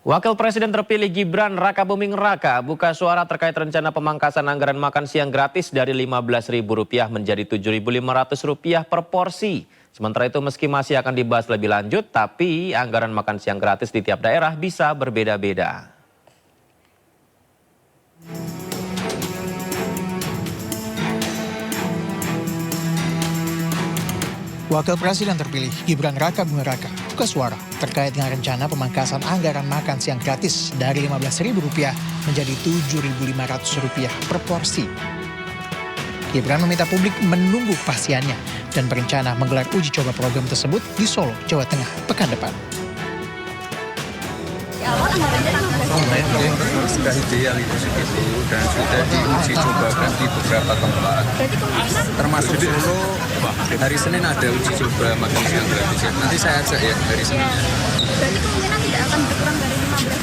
Wakil Presiden terpilih Gibran Rakabuming Raka buka suara terkait rencana pemangkasan anggaran makan siang gratis dari Rp15.000 menjadi Rp7.500 per porsi. Sementara itu meski masih akan dibahas lebih lanjut, tapi anggaran makan siang gratis di tiap daerah bisa berbeda-beda. Wakil Presiden terpilih Gibran Rakabuming Raka buka suara terkait dengan rencana pemangkasan anggaran makan siang gratis dari Rp15.000 menjadi Rp7.500 per porsi. Gibran meminta publik menunggu kepastiannya dan berencana menggelar uji coba program tersebut di Solo, Jawa Tengah pekan depan. Sudah ideal itu segitu dan sudah diuji cobakan di beberapa tempat. Termasuk Solo, hari Senin ada uji coba makan siang gratis ya. Nanti saya ajak ya hari Senin. Berarti kemungkinan tidak akan berkurang dari 15.000.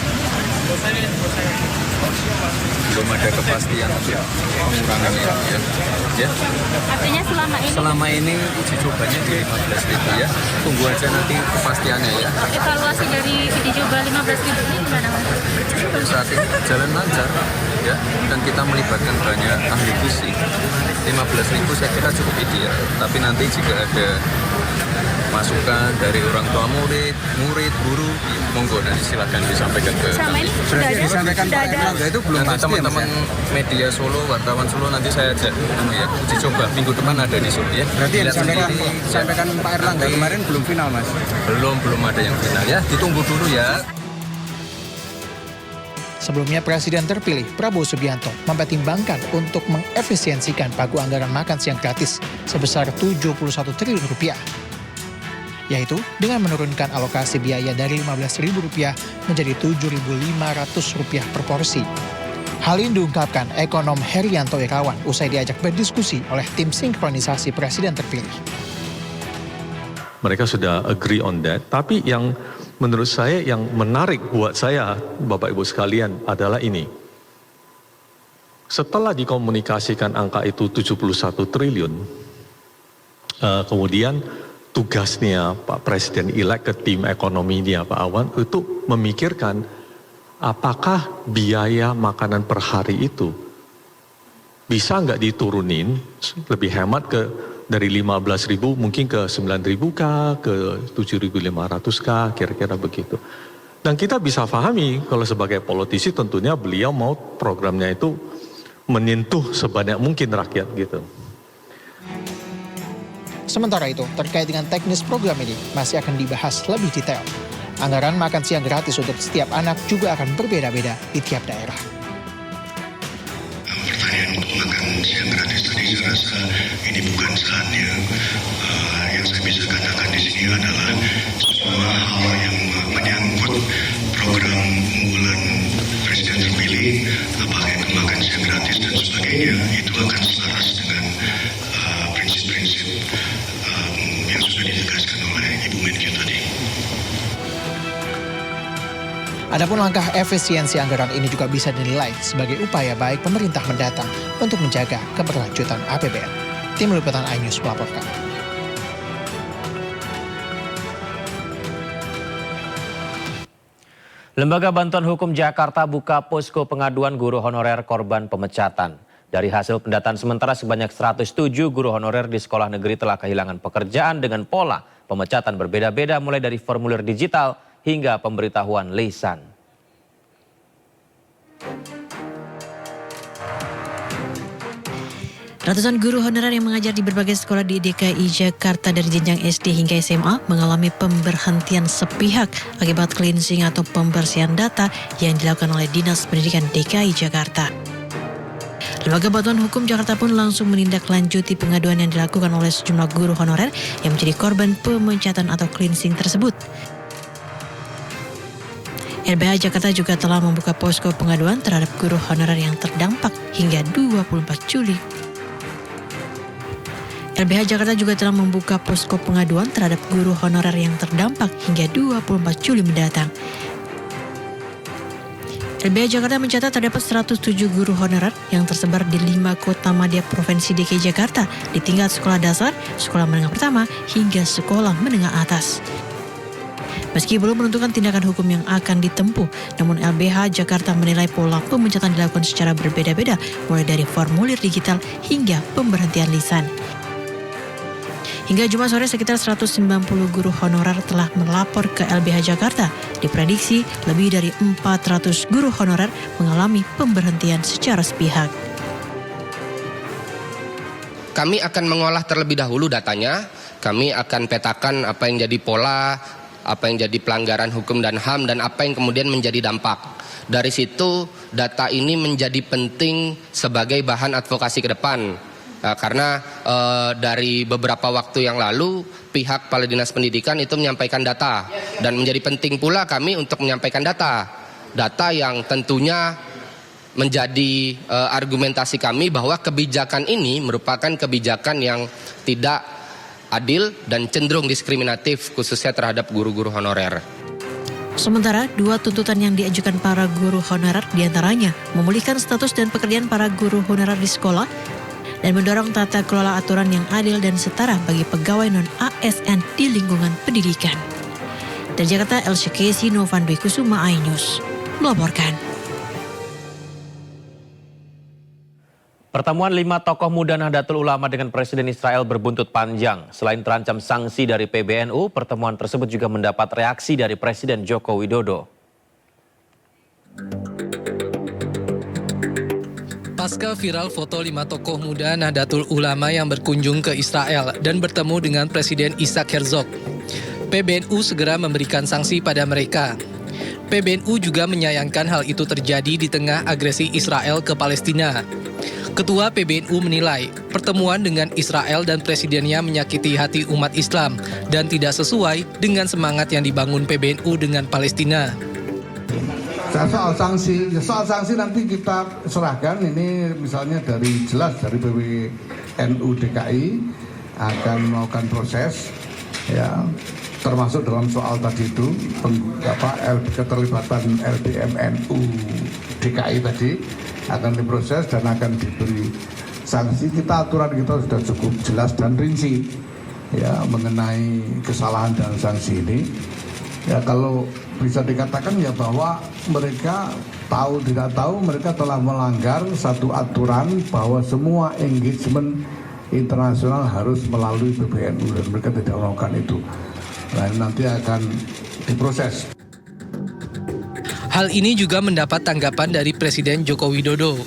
Belum ada kepastian pengurangan ya. Artinya selama ini uji cobanya di 15.000 ya. Tunggu aja nanti kepastiannya ya. Evaluasi dari uji coba 15.000 ini gimana Mas? Saat ini jalan lancar ya, dan kita melibatkan banyak ahli gizi. 15.000 saya kira cukup ideal, tapi nanti jika ada masukan dari orang tua murid, guru, monggo nanti silakan disampaikan ke Sama ini sudah ada. Itu belum nanti teman-teman media Solo, wartawan Solo nanti saya ajak ya, uji coba minggu depan ada di Solo ya. Berarti yang disampaikan Pak Erlangga kemarin belum final Mas? Belum ada yang final ya, ditunggu dulu ya. Sebelumnya Presiden terpilih Prabowo Subianto mempertimbangkan untuk mengefisiensikan pagu anggaran makan siang gratis sebesar Rp71 triliun, yaitu dengan menurunkan alokasi biaya dari Rp15.000 menjadi Rp7.500 per porsi. Hal ini diungkapkan ekonom Herianto Irawan usai diajak berdiskusi oleh tim sinkronisasi Presiden terpilih. Mereka sudah agree on that, tapi yang menurut saya yang menarik buat saya, Bapak Ibu sekalian, adalah ini. Setelah dikomunikasikan angka itu 71 triliun, kemudian tugasnya Pak Presiden-elek ke tim ekonominya Pak Awan itu memikirkan apakah biaya makanan per hari itu bisa nggak diturunin lebih hemat dari 15.000 mungkin ke 9.000 kah, ke 7.500 kah, kira-kira begitu. Dan kita bisa pahami kalau sebagai politisi tentunya beliau mau programnya itu menyentuh sebanyak mungkin rakyat gitu. Sementara itu, terkait dengan teknis program ini masih akan dibahas lebih detail. Anggaran makan siang gratis untuk setiap anak juga akan berbeda-beda di tiap daerah. Pertanyaan untuk makan siang gratis tadi saya rasa ini bukan saatnya. Yang saya bisa katakan di sini adalah semua hal yang menyangkut program unggulan Presiden terpilih, apakah itu makan siang gratis dan sebagainya, itu akan selaras dengan prinsip-prinsip yang sudah ditegaskan oleh Ibu Menkyu tadi. Adapun langkah efisiensi anggaran ini juga bisa dinilai sebagai upaya baik pemerintah mendatang untuk menjaga keberlanjutan APBN. Tim Liputan iNews melaporkan. Lembaga Bantuan Hukum Jakarta buka posko pengaduan guru honorer korban pemecatan. Dari hasil pendataan sementara sebanyak 107 guru honorer di sekolah negeri telah kehilangan pekerjaan dengan pola pemecatan berbeda-beda mulai dari formulir digital hingga pemberitahuan lisan. Ratusan guru honorer yang mengajar di berbagai sekolah di DKI Jakarta dari jenjang SD hingga SMA mengalami pemberhentian sepihak akibat cleansing atau pembersihan data yang dilakukan oleh Dinas Pendidikan DKI Jakarta. Lembaga Bantuan Hukum Jakarta pun langsung menindaklanjuti pengaduan yang dilakukan oleh sejumlah guru honorer yang menjadi korban pemecatan atau cleansing tersebut. LBH Jakarta juga telah membuka posko pengaduan terhadap guru honorer yang terdampak hingga 24 Juli. LBH Jakarta juga telah membuka posko pengaduan terhadap guru honorer yang terdampak hingga 24 Juli mendatang. LBH Jakarta mencatat terdapat 107 guru honorer yang tersebar di 5 kota madya Provinsi DKI Jakarta di tingkat sekolah dasar, sekolah menengah pertama, hingga sekolah menengah atas. Meski belum menentukan tindakan hukum yang akan ditempuh, namun LBH Jakarta menilai pola pemecatan dilakukan secara berbeda-beda, mulai dari formulir digital hingga pemberhentian lisan. Hingga Jumat sore sekitar 190 guru honorer telah melapor ke LBH Jakarta. Diprediksi lebih dari 400 guru honorer mengalami pemberhentian secara sepihak. Kami akan mengolah terlebih dahulu datanya, kami akan petakan apa yang jadi pola, apa yang jadi pelanggaran hukum dan HAM, dan apa yang kemudian menjadi dampak. Dari situ data ini menjadi penting sebagai bahan advokasi ke depan. Karena dari beberapa waktu yang lalu pihak Kepala Dinas Pendidikan itu menyampaikan data, dan menjadi penting pula kami untuk menyampaikan data yang tentunya menjadi argumentasi kami bahwa kebijakan ini merupakan kebijakan yang tidak adil dan cenderung diskriminatif khususnya terhadap guru-guru honorer. Sementara, dua tuntutan yang diajukan para guru honorer diantaranya memulihkan status dan pekerjaan para guru honorer di sekolah dan mendorong tata kelola aturan yang adil dan setara bagi pegawai non-ASN di lingkungan pendidikan. Dari Jakarta, Elsa Kesi, Novan Dwi Kusuma, iNews melaporkan. Pertemuan 5 tokoh muda Nahdlatul Ulama dengan Presiden Israel berbuntut panjang. Selain terancam sanksi dari PBNU, pertemuan tersebut juga mendapat reaksi dari Presiden Joko Widodo. Pasca viral foto 5 tokoh muda Nahdlatul Ulama yang berkunjung ke Israel dan bertemu dengan Presiden Isaac Herzog, PBNU segera memberikan sanksi pada mereka. PBNU juga menyayangkan hal itu terjadi di tengah agresi Israel ke Palestina. Ketua PBNU menilai pertemuan dengan Israel dan presidennya menyakiti hati umat Islam dan tidak sesuai dengan semangat yang dibangun PBNU dengan Palestina. Soal sanksi nanti kita serahkan, ini misalnya jelas dari PBNU DKI akan melakukan proses, ya, termasuk dalam soal tadi itu keterlibatan LDMNU DKI tadi akan diproses dan akan diberi sanksi. Aturan kita sudah cukup jelas dan rinci, ya, mengenai kesalahan dan sanksi ini. Ya, kalau bisa dikatakan ya bahwa mereka tahu tidak tahu mereka telah melanggar satu aturan bahwa semua engagement internasional harus melalui PBNU dan mereka tidak melakukan itu. Nah, nanti akan diproses. Hal ini juga mendapat tanggapan dari Presiden Joko Widodo.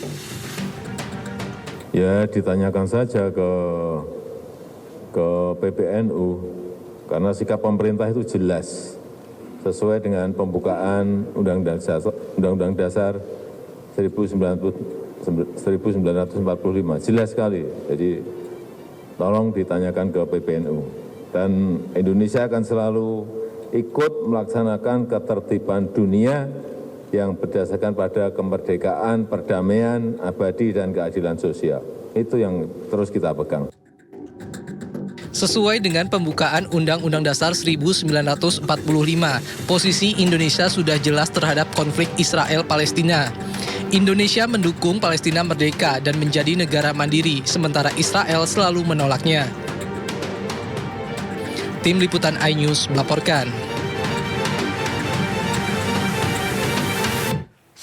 Ya, ditanyakan saja ke PBNU karena sikap pemerintah itu jelas. Sesuai dengan pembukaan Undang-Undang Dasar 1945, jelas sekali. Jadi tolong ditanyakan ke PBNU. Dan Indonesia akan selalu ikut melaksanakan ketertiban dunia yang berdasarkan pada kemerdekaan, perdamaian, abadi, dan keadilan sosial. Itu yang terus kita pegang. Sesuai dengan pembukaan Undang-Undang Dasar 1945, posisi Indonesia sudah jelas terhadap konflik Israel-Palestina. Indonesia mendukung Palestina merdeka dan menjadi negara mandiri, sementara Israel selalu menolaknya. Tim Liputan iNews melaporkan.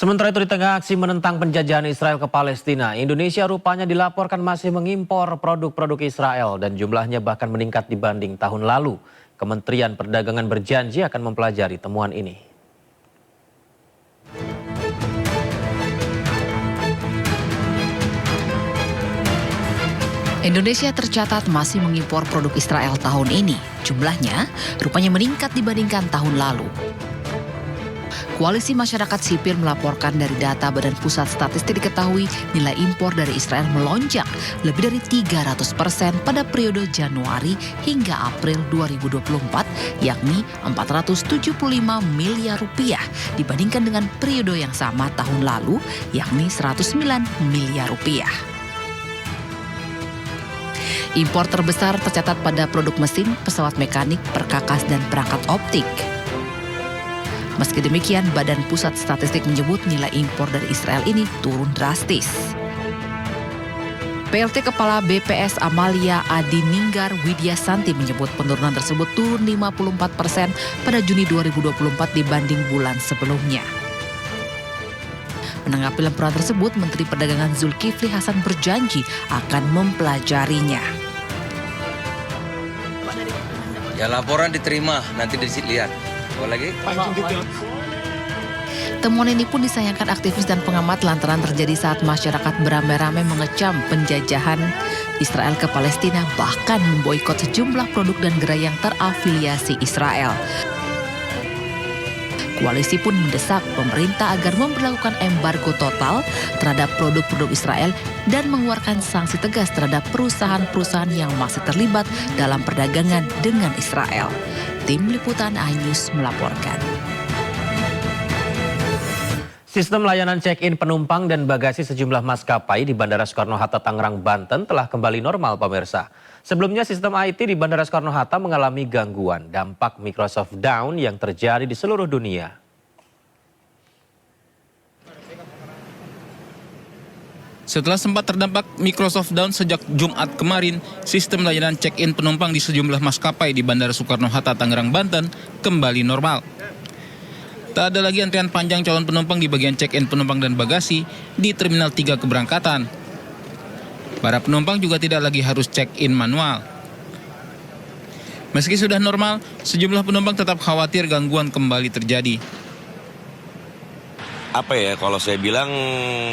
Sementara itu di tengah aksi menentang penjajahan Israel ke Palestina, Indonesia rupanya dilaporkan masih mengimpor produk-produk Israel dan jumlahnya bahkan meningkat dibanding tahun lalu. Kementerian Perdagangan berjanji akan mempelajari temuan ini. Indonesia tercatat masih mengimpor produk Israel tahun ini. Jumlahnya rupanya meningkat dibandingkan tahun lalu. Koalisi Masyarakat Sipil melaporkan dari data Badan Pusat Statistik diketahui nilai impor dari Israel melonjak lebih dari 300% pada periode Januari hingga April 2024, yakni 475 miliar rupiah dibandingkan dengan periode yang sama tahun lalu, yakni 109 miliar rupiah. Impor terbesar tercatat pada produk mesin, pesawat mekanik, perkakas, dan perangkat optik. Meski demikian, Badan Pusat Statistik menyebut nilai impor dari Israel ini turun drastis. PLT Kepala BPS Amalia Adininggar Widya Santi menyebut penurunan tersebut turun 54% pada Juni 2024 dibanding bulan sebelumnya. Menanggapi laporan tersebut, Menteri Perdagangan Zulkifli Hasan berjanji akan mempelajarinya. Ya laporan diterima, nanti dilihat. Apa lagi? Temuan ini pun disayangkan aktivis dan pengamat lantaran terjadi saat masyarakat beramai-ramai mengecam penjajahan Israel ke Palestina, bahkan memboikot sejumlah produk dan gerai yang terafiliasi Israel. Koalisi pun mendesak pemerintah agar memberlakukan embargo total terhadap produk-produk Israel dan mengeluarkan sanksi tegas terhadap perusahaan-perusahaan yang masih terlibat dalam perdagangan dengan Israel. Tim Liputan iNews melaporkan. Sistem layanan check-in penumpang dan bagasi sejumlah maskapai di Bandara Soekarno-Hatta Tangerang, Banten telah kembali normal, pemirsa. Sebelumnya sistem IT di Bandara Soekarno-Hatta mengalami gangguan dampak Microsoft Down yang terjadi di seluruh dunia. Setelah sempat terdampak Microsoft Down sejak Jumat kemarin, sistem layanan check-in penumpang di sejumlah maskapai di Bandara Soekarno-Hatta Tangerang, Banten kembali normal. Tak ada lagi antrian panjang calon penumpang di bagian check-in penumpang dan bagasi di Terminal 3 keberangkatan. Para penumpang juga tidak lagi harus check-in manual. Meski sudah normal, sejumlah penumpang tetap khawatir gangguan kembali terjadi. Apa ya, kalau saya bilang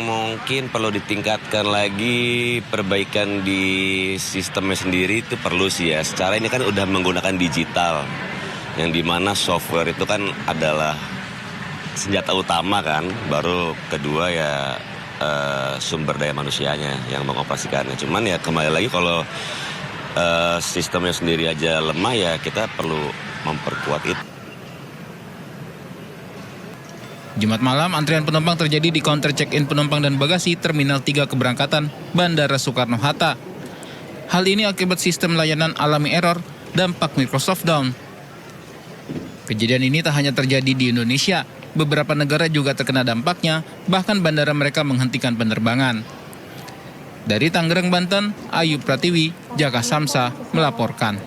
mungkin perlu ditingkatkan lagi, perbaikan di sistemnya sendiri itu perlu sih ya. Secara ini kan udah menggunakan digital, yang dimana software itu kan adalah senjata utama kan, baru kedua ya sumber daya manusianya yang mengoperasikannya. Cuman ya kembali lagi kalau sistemnya sendiri aja lemah ya kita perlu memperkuat itu. Jumat malam, antrian penumpang terjadi di counter check-in penumpang dan bagasi Terminal 3 keberangkatan Bandara Soekarno-Hatta. Hal ini akibat sistem layanan alami error dampak Microsoft Down. Kejadian ini tak hanya terjadi di Indonesia, beberapa negara juga terkena dampaknya, bahkan bandara mereka menghentikan penerbangan. Dari Tangerang, Banten, Ayu Pratiwi, Jaka Samsa melaporkan.